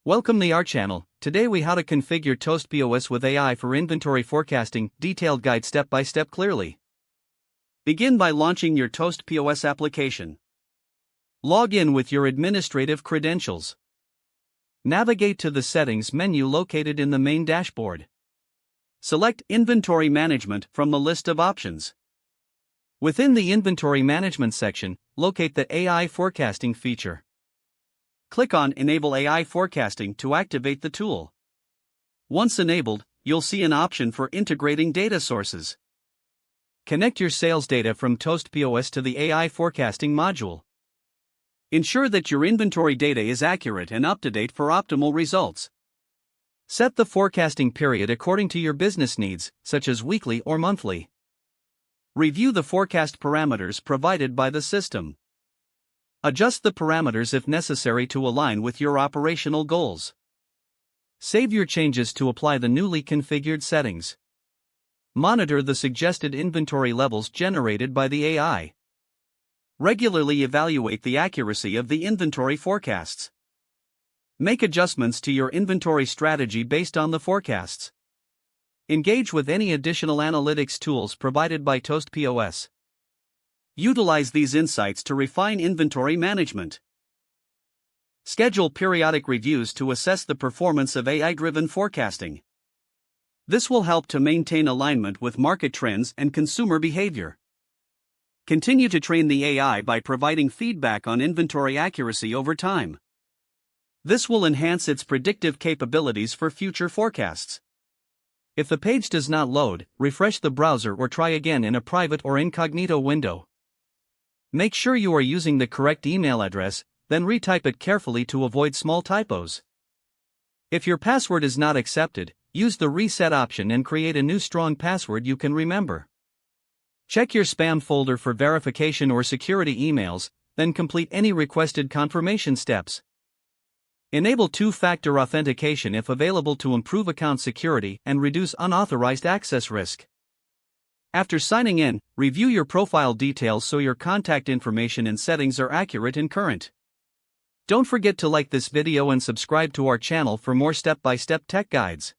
Welcome to our channel. Today we how to configure Toast POS with AI for inventory forecasting, detailed guide step by step clearly. Begin by launching your Toast POS application. Log in with your administrative credentials. Navigate to the settings menu located in the main dashboard. Select Inventory Management from the list of options. Within the Inventory Management section, locate the AI forecasting feature. Click on Enable AI Forecasting to activate the tool. Once enabled, you'll see an option for integrating data sources. Connect your sales data from Toast POS to the AI forecasting module. Ensure that your inventory data is accurate and up to date for optimal results. Set the forecasting period according to your business needs, such as weekly or monthly. Review the forecast parameters provided by the system. Adjust the parameters if necessary to align with your operational goals. Save your changes to apply the newly configured settings. Monitor the suggested inventory levels generated by the AI. Regularly evaluate the accuracy of the inventory forecasts. Make adjustments to your inventory strategy based on the forecasts. Engage with any additional analytics tools provided by Toast POS. Utilize these insights to refine inventory management. Schedule periodic reviews to assess the performance of AI-driven forecasting. This will help to maintain alignment with market trends and consumer behavior. Continue to train the AI by providing feedback on inventory accuracy over time. This will enhance its predictive capabilities for future forecasts. If the page does not load, refresh the browser or try again in a private or incognito window. Make sure you are using the correct email address, then retype it carefully to avoid small typos. If your password is not accepted, use the reset option and create a new strong password you can remember. Check your spam folder for verification or security emails, then complete any requested confirmation steps. Enable two-factor authentication if available to improve account security and reduce unauthorized access risk. After signing in, review your profile details so your contact information and settings are accurate and current. Don't forget to like this video and subscribe to our channel for more step-by-step tech guides.